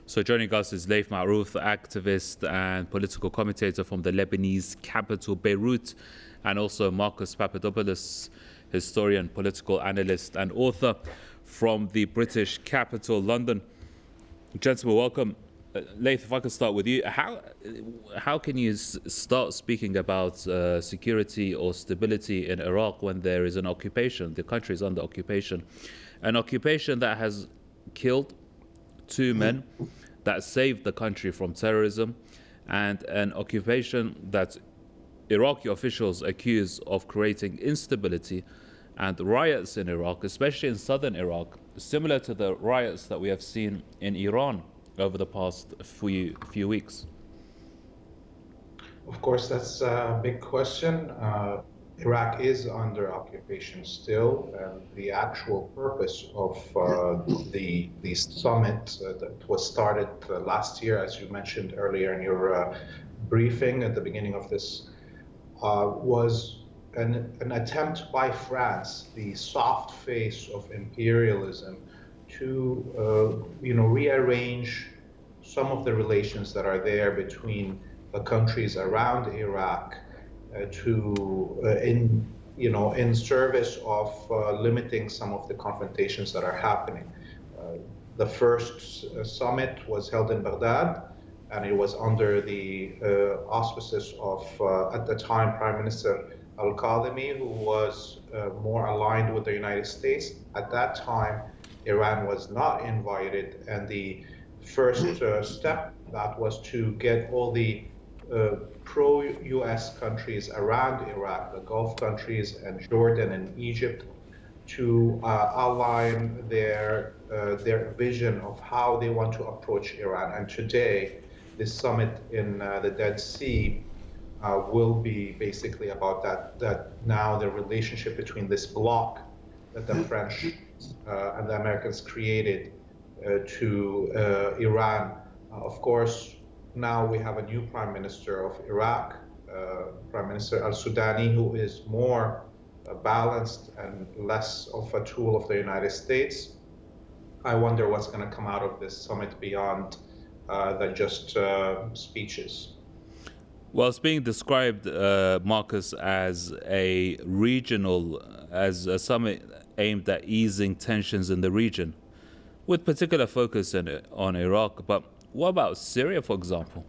So joining us is Laith Marouf, activist and political commentator from the Lebanese capital, Beirut, and also Marcus Papadopoulos, historian, political analyst, and author from the British capital, London. Gentlemen, welcome. Laith, if I could start with you, how can you start speaking about security or stability in Iraq when there is an occupation? The country is under occupation, an occupation that has killed two men, that saved the country from terrorism, and an occupation that Iraqi officials accuse of creating instability and riots in Iraq, especially in southern Iraq, similar to the riots that we have seen in Iran over the past few weeks? Of course, that's a big question. Iraq is under occupation still, and the actual purpose of the summit that was started last year, as you mentioned earlier in your briefing at the beginning of this, was an attempt by France, the soft face of imperialism, to rearrange some of the relations that are there between the countries around Iraq in service of limiting some of the confrontations that are happening. The first summit was held in Baghdad, and it was under the auspices of, at the time, Prime Minister Al-Kadhimi, who was more aligned with the United States. At that time, Iran was not invited, and the first step that was to get all the pro-US countries around Iraq, the Gulf countries and Jordan and Egypt, to align their vision of how they want to approach Iran. And today, this summit in the Dead Sea will be basically about that now the relationship between this bloc that the French and the Americans created to Iran. Of course, now we have a new Prime Minister of Iraq, Prime Minister al-Sudani, who is more balanced and less of a tool of the United States. I wonder what's going to come out of this summit beyond than just speeches. Well, it's being described, Marcus, as a summit aimed at easing tensions in the region, with particular focus on Iraq. But what about Syria, for example?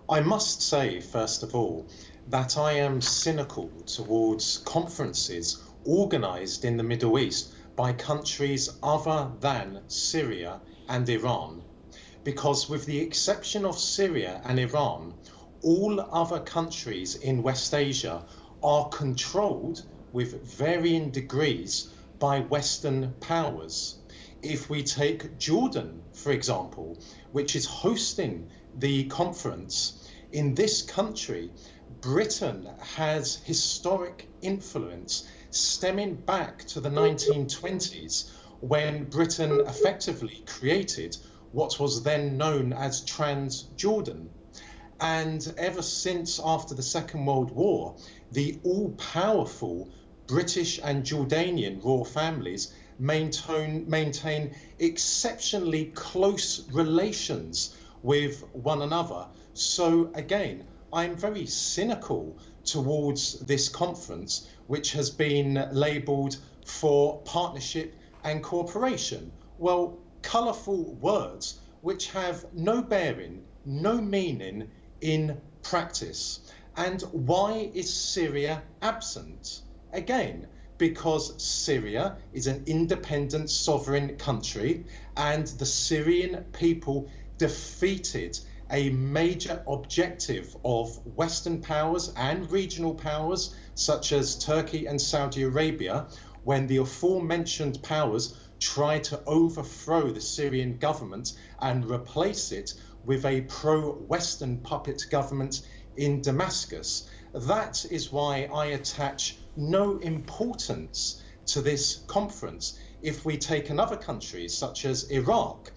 I must say, first of all, that I am cynical towards conferences organized in the Middle East by countries other than Syria and Iran, because with the exception of Syria and Iran, all other countries in West Asia are controlled with varying degrees by Western powers. If we take Jordan, for example, which is hosting the conference, in this country, Britain has historic influence stemming back to the 1920s, when Britain effectively created what was then known as Transjordan. And ever since after the Second World War, the all-powerful British and Jordanian royal families maintain exceptionally close relations with one another. So again, I'm very cynical towards this conference, which has been labelled for partnership and cooperation. Well, colourful words which have no bearing, no meaning in practice. And why is Syria absent? Again, because Syria is an independent sovereign country, and the Syrian people defeated a major objective of Western powers and regional powers such as Turkey and Saudi Arabia, when the aforementioned powers tried to overthrow the Syrian government and replace it with a pro-Western puppet government in Damascus. That is why I attach no importance to this conference. If we take another country such as Iraq,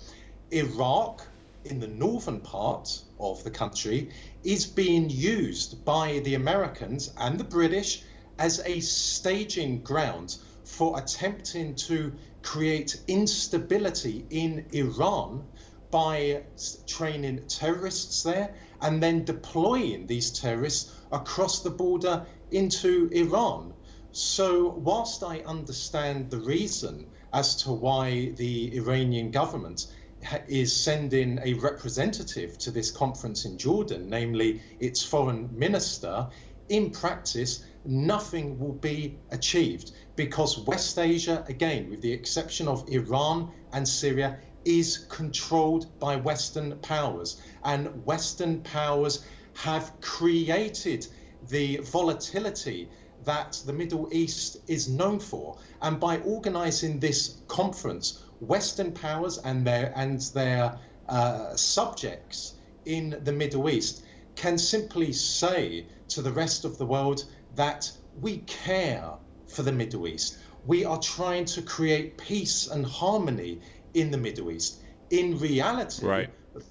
in the northern part of the country is being used by the Americans and the British as a staging ground for attempting to create instability in Iran by training terrorists there and then deploying these terrorists across the border into Iran. So whilst I understand the reason as to why the Iranian government is sending a representative to this conference in Jordan, namely its foreign minister, in practice, nothing will be achieved because West Asia, again, with the exception of Iran and Syria, is controlled by Western powers. And Western powers have created the volatility that the Middle East is known for. And by organizing this conference, Western powers and their subjects in the Middle East can simply say to the rest of the world that we care for the Middle East. We are trying to create peace and harmony in the Middle East. In reality,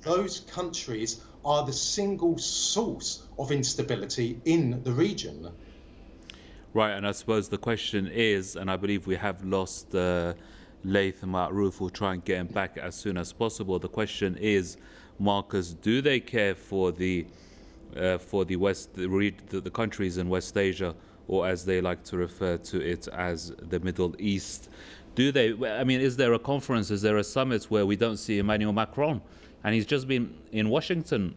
those countries are the single source of instability in the region. Right, and I suppose the question is, and I believe we have lost Laith Ma'ruf, we'll try and get him back as soon as possible. The question is, Marcus, do they care for the countries in West Asia, or as they like to refer to it as the Middle East? Do they? I mean, is there a conference? Is there a summit where we don't see Emmanuel Macron? And he's just been in Washington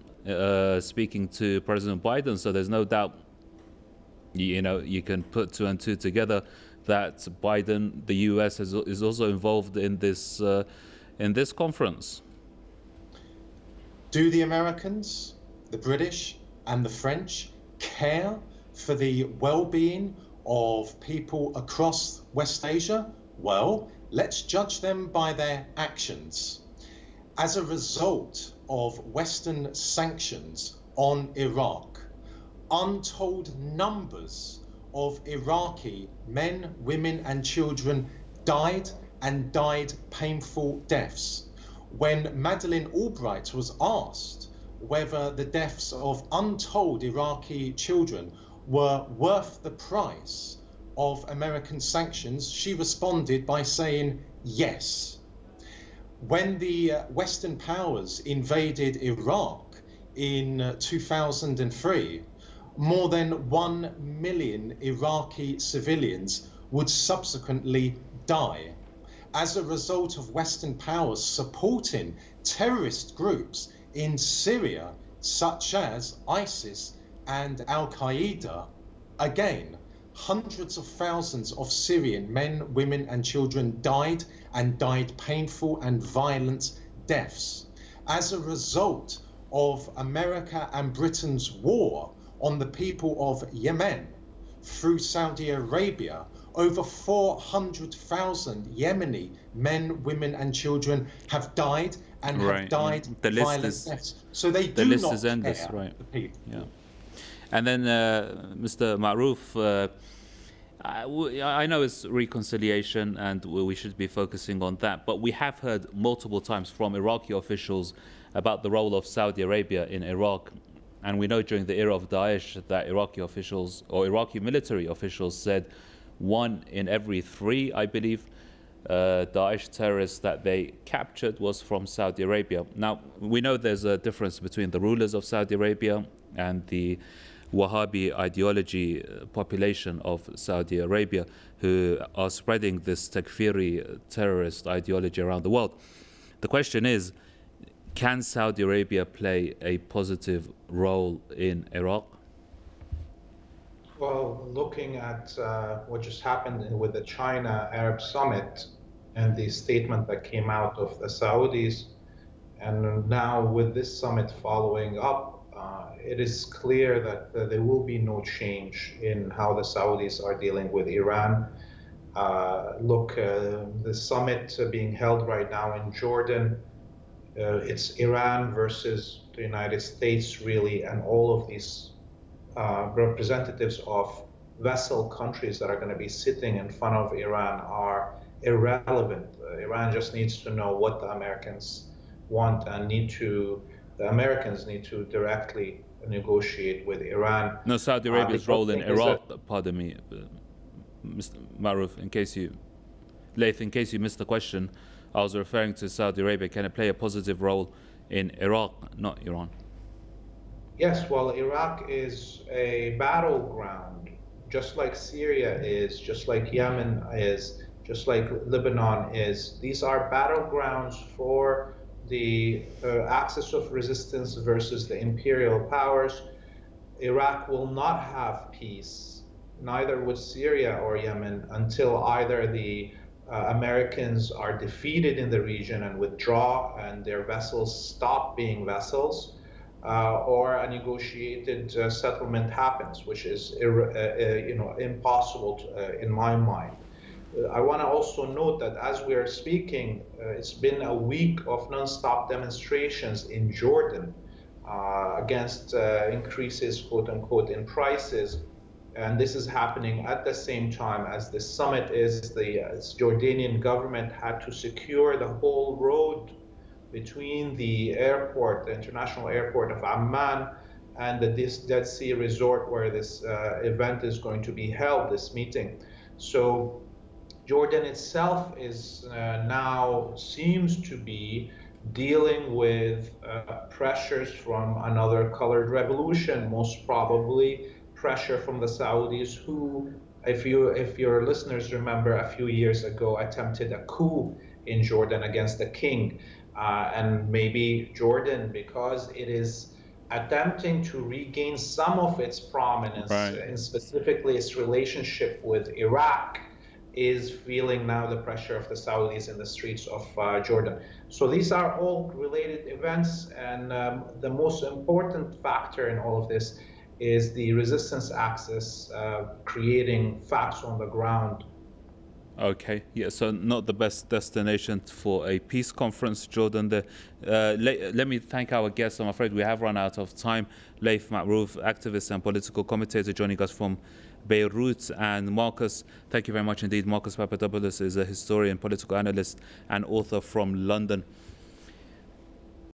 speaking to President Biden, so there's no doubt. You know, you can put two and two together that Biden, the U.S., is also involved in this conference. Do the Americans, the British, and the French care for the well-being of people across West Asia? Well, let's judge them by their actions. As a result of Western sanctions on Iraq, untold numbers of Iraqi men, women, and children died and died painful deaths. When Madeleine Albright was asked whether the deaths of untold Iraqi children were worth the price of American sanctions, she responded by saying yes. When the Western powers invaded Iraq in 2003, more than 1 million Iraqi civilians would subsequently die as a result of Western powers supporting terrorist groups in Syria, such as ISIS and Al-Qaeda. Again, hundreds of thousands of Syrian men, women, and children died and died painful and violent deaths. As a result of America and Britain's war on the people of Yemen through Saudi Arabia, over 400,000 Yemeni men, women, and children have died and have died violent deaths. So they do not care the people. Yeah. And then, Mr. Ma'ruf, I know it's reconciliation and we should be focusing on that, but we have heard multiple times from Iraqi officials about the role of Saudi Arabia in Iraq. And we know during the era of Daesh that Iraqi officials or Iraqi military officials said 1 in every 3, I believe, Daesh terrorists that they captured was from Saudi Arabia. Now, we know there's a difference between the rulers of Saudi Arabia and the Wahhabi ideology population of Saudi Arabia who are spreading this Takfiri terrorist ideology around the world. The question is, can Saudi Arabia play a positive role in Iraq? Well, looking at what just happened with the China-Arab Summit and the statement that came out of the Saudis, and now with this summit following up, it is clear that there will be no change in how the Saudis are dealing with Iran. The summit being held right now in Jordan, it's Iran versus the United States, really, and all of these representatives of vassal countries that are going to be sitting in front of Iran are irrelevant. Iran just needs to know what the Americans want and the Americans need to directly negotiate with Iran. No, Saudi Arabia's role in Iraq, pardon me, Mr. Ma'ruf, in case you... Laith, in case you missed the question, I was referring to Saudi Arabia. Can it play a positive role in Iraq, not Iran? Yes, well, Iraq is a battleground, just like Syria is, just like Yemen is, just like Lebanon is. These are battlegrounds for the axis of resistance versus the imperial powers. Iraq will not have peace, neither would Syria or Yemen, until either the Americans are defeated in the region and withdraw and their vessels stop being vessels, or a negotiated settlement happens, which is impossible in my mind. I want to also note that as we are speaking, it's been a week of non-stop demonstrations in Jordan against increases, quote unquote, in prices. And this is happening at the same time as the summit is. The Jordanian government had to secure the whole road between the airport, the international airport of Amman, and the Dead Sea resort where this event is going to be held, this meeting. So Jordan itself is now seems to be dealing with pressures from another colored revolution, most probably pressure from the Saudis, who, if your listeners remember, a few years ago attempted a coup in Jordan against the king. And maybe Jordan, because it is attempting to regain some of its prominence, and specifically its relationship with Iraq, is feeling now the pressure of the Saudis in the streets of Jordan. So these are all related events, and the most important factor in all of this is the resistance axis creating facts on the ground. Okay, yeah, so not the best destination for a peace conference, Jordan. Let me thank our guests. I'm afraid we have run out of time. Laith Marouf, activist and political commentator, joining us from Beirut. And Marcus, thank you very much indeed. Marcus Papadopoulos is a historian, political analyst, and author from London.